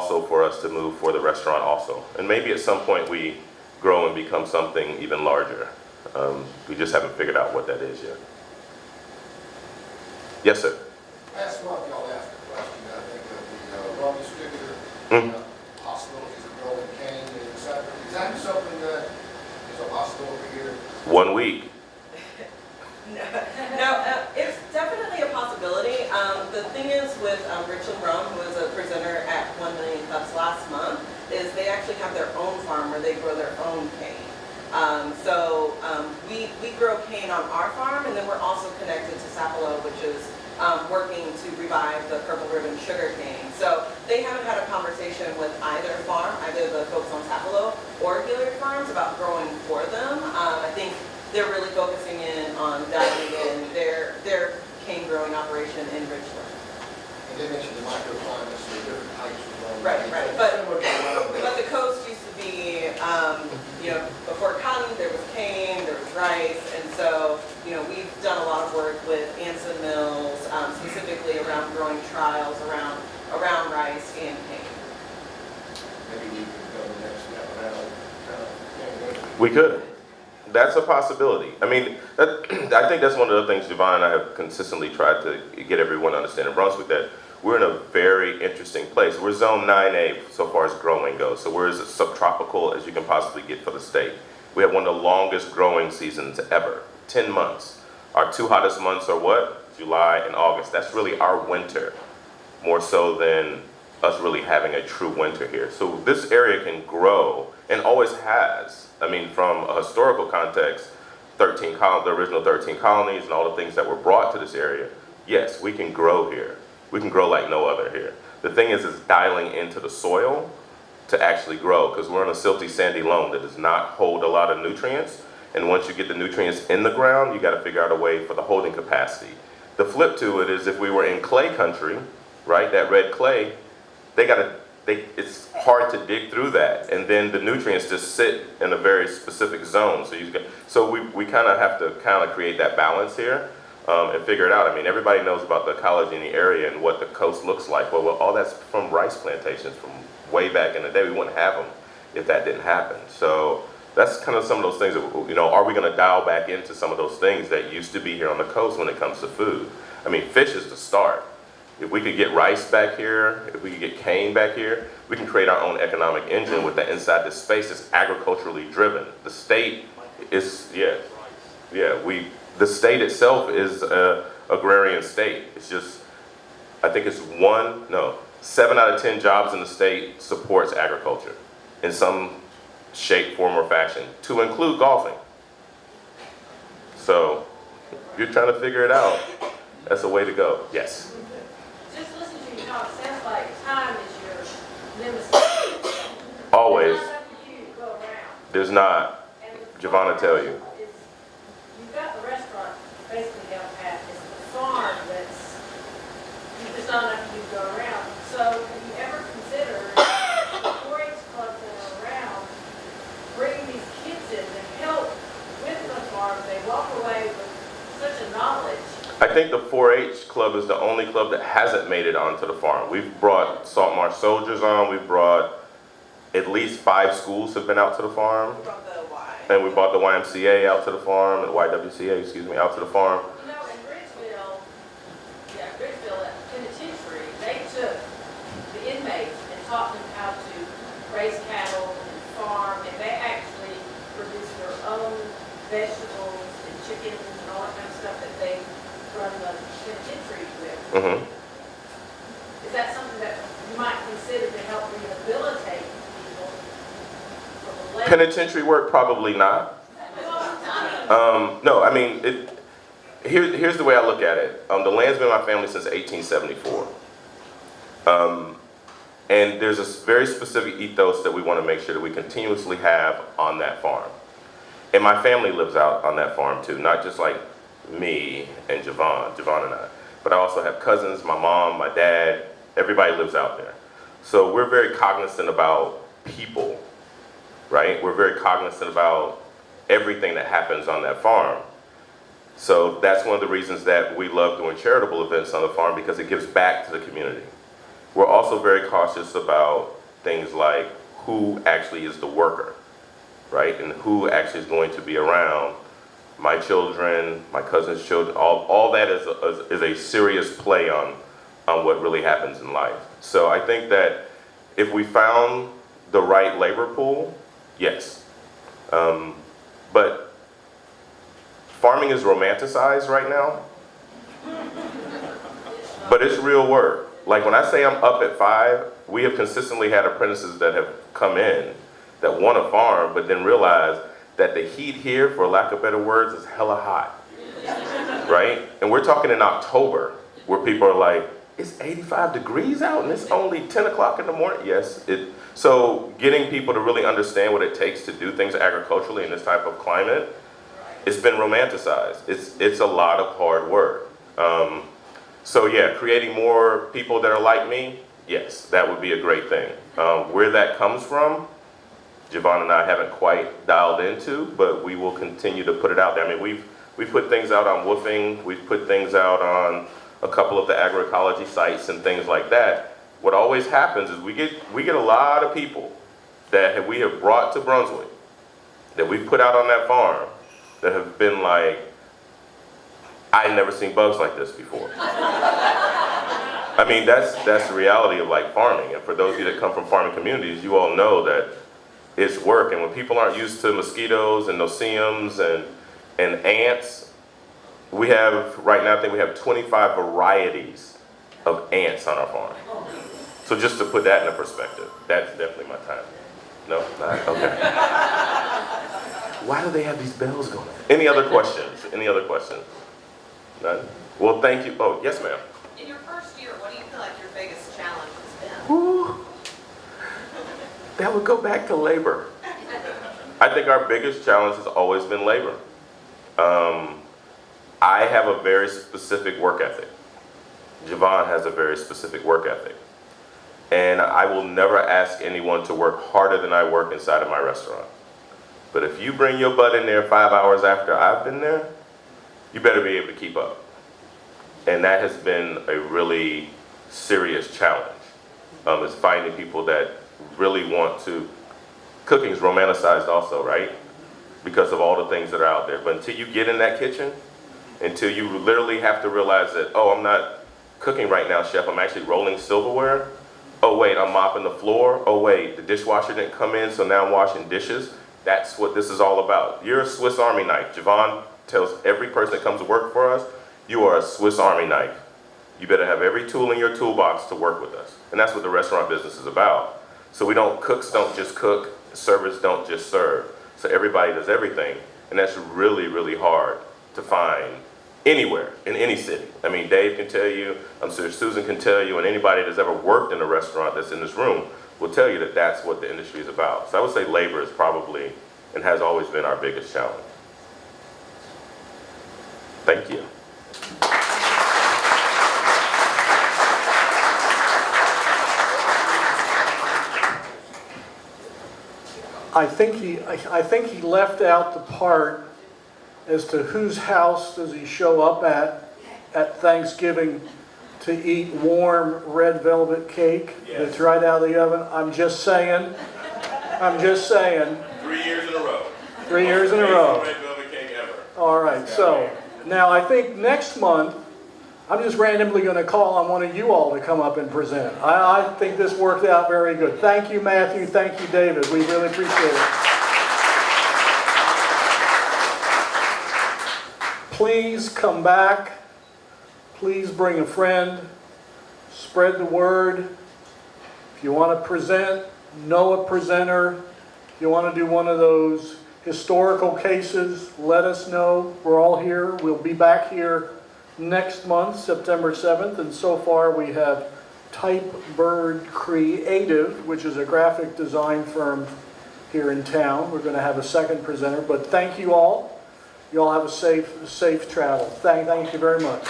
also for us to move for the restaurant also. And maybe at some point we grow and become something even larger. We just haven't figured out what that is yet. Yes, sir. Last month y'all asked a question, I think, of the rum distributor, possibilities of growing cane, etc. Is that something that is a possibility here? 1 week. No, it's definitely a possibility. The thing is with Richland Rum, who was a presenter at 1 Million Cups last month, is they actually have their own farm where they grow their own cane. We grow cane on our farm, and then we're also connected to Sapelo, which is working to revive the purple ribbon sugar cane. So they haven't had a conversation with either farm, either the folks on Sapelo or Gillard Farms, about growing for them. I think they're really focusing in on dialing in their cane growing operation in Richland. And they mentioned the microclimates, the different types of rum. Right. But the coast used to be, before cotton, there was cane, there was rice, and so, we've done a lot of work with Anson Mills, specifically around growing trials around rice and cane. Maybe we could go the next step around. We could. That's a possibility. I mean, I think that's one of the things Javon and I have consistently tried to get everyone to understand in Brunswick, that we're in a very interesting place. We're zone 9A so far as growing goes, so we're as subtropical as you can possibly get for the state. We have one of the longest growing seasons ever, 10 months. Our two hottest months are what? July and August. That's really our winter, more so than us really having a true winter here. So this area can grow, and always has. I mean, from a historical context, the original 13 colonies and all the things that were brought to this area, yes, we can grow here. We can grow like no other here. The thing is dialing into the soil to actually grow, because we're on a silty, sandy loam that does not hold a lot of nutrients. And once you get the nutrients in the ground, you got to figure out a way for the holding capacity. The flip to it is if we were in clay country, right, that red clay, it's hard to dig through that, and then the nutrients just sit in a very specific zone. So we kind of have to create that balance here and figure it out. I mean, everybody knows about the ecology in the area and what the coast looks like. Well, all that's from rice plantations from way back in the day. We wouldn't have them if that didn't happen. So that's kind of some of those things that, are we going to dial back into some of those things that used to be here on the coast when it comes to food? I mean, fish is the start. If we could get rice back here, if we could get cane back here, we can create our own economic engine with that inside this space that's agriculturally driven. The state is, the state itself is an agrarian state. It's just, I think it's 7 out of 10 jobs in the state supports agriculture in some shape, form, or fashion, to include golfing. So, if you're trying to figure it out, that's a way to go. Yes? Just listen to you talk. It sounds like time is your nemesis. Always. There's not enough for you to go around. There's not. Javon will tell you. You've got the restaurant basically down pat. It's the farm there's not enough for you to go around. So have you ever considered the 4-H clubs that are around bringing these kids in to help with the farm? They walk away with such a knowledge. I think the 4-H club is the only club that hasn't made it onto the farm. We've brought Salt Marsh Soldiers on. We've brought at least 5 schools have been out to the farm. We brought the Y. And we brought the YMCA out to the farm, the YWCA, out to the farm. In Bridgeville at Penitentiary, they took the inmates and taught them how to raise cattle and farm, and they actually produce their own vegetables and chickens and all that kind of stuff that they run the penitentiary with. Mm-hmm. Is that something that you might consider to help rehabilitate people from the lake? Penitentiary work, probably not. No, I mean, here's the way I look at it. The land's been in my family since 1874. And there's a very specific ethos that we want to make sure that we continuously have on that farm. And my family lives out on that farm too, not just like me and Javon and I, but I also have cousins, my mom, my dad, everybody lives out there. So we're very cognizant about people, right? We're very cognizant about everything that happens on that farm. So that's one of the reasons that we love doing charitable events on the farm, because it gives back to the community. we're also very cautious about things like who actually is the worker, right? And who actually is going to be around my children, my cousin's children. All that is a serious play on what really happens in life. So I think that if we found the right labor pool, yes. But farming is romanticized right now, but it's real work. Like when I say I'm up at 5, we have consistently had apprentices that have come in that want to farm, but then realize that the heat here, for lack of better words, is hella hot, right? And we're talking in October, where people are like, it's 85 degrees out and it's only 10 o'clock in the morning. Yes, so getting people to really understand what it takes to do things agriculturally in this type of climate, it's been romanticized. It's a lot of hard work. So yeah, creating more people that are like me, yes, that would be a great thing. Where that comes from, Javon and I haven't quite dialed into, but we will continue to put it out there. I mean, we've put things out on woofing, we've put things out on a couple of the agroecology sites and things like that. What always happens is we get a lot of people that we have brought to Brunswick, that we've put out on that farm, that have been like, I've never seen bugs like this before. I mean, that's the reality of like farming. And for those of you that come from farming communities, you all know that it's work. And when people aren't used to mosquitoes and no-see-ums and ants, we have, right now I think we have 25 varieties of ants on our farm. So just to put that in perspective, that's definitely my time. No? Not? Okay. Why do they have these bells going? Any other questions? Any other questions? None? Well, thank you. Oh, yes, ma'am. In your first year, what do you feel like your biggest challenge has been? Whew. That would go back to labor. I think our biggest challenge has always been labor. I have a very specific work ethic. Javon has a very specific work ethic. And I will never ask anyone to work harder than I work inside of my restaurant. But if you bring your butt in there 5 hours after I've been there, you better be able to keep up. And that has been a really serious challenge, is finding people that really want to. Cooking is romanticized also, right? Because of all the things that are out there. But until you get in that kitchen, until you literally have to realize that, oh, I'm not cooking right now, chef, I'm actually rolling silverware. Oh wait, I'm mopping the floor. Oh wait, the dishwasher didn't come in, so now I'm washing dishes. That's what this is all about. You're a Swiss Army knife. Javon tells every person that comes to work for us, you are a Swiss Army knife. You better have every tool in your toolbox to work with us. And that's what the restaurant business is about. So cooks don't just cook, servers don't just serve. So everybody does everything. And that's really, really hard to find anywhere, in any city. I mean, Dave can tell you, I'm sure Susan can tell you, and anybody that's ever worked in a restaurant that's in this room will tell you that that's what the industry is about. So I would say labor is probably, and has always been, our biggest challenge. Thank you. I think he left out the part as to whose house does he show up at Thanksgiving to eat warm red velvet cake that's right out of the oven. I'm just saying. 3 years in a row. 3 years in a row. Red velvet cake ever. All right, so now I think next month, I'm just randomly going to call on one of you all to come up and present. I think this worked out very good. Thank you, Matthew. Thank you, David. We really appreciate it. Please come back. Please bring a friend. Spread the word. If you want to present, know a presenter. If you want to do one of those historical cases, let us know. We're all here. We'll be back here next month, September 7th. And so far we have Type Bird Creative, which is a graphic design firm here in town. We're going to have a second presenter. But thank you all. You all have a safe travel. Thank you very much.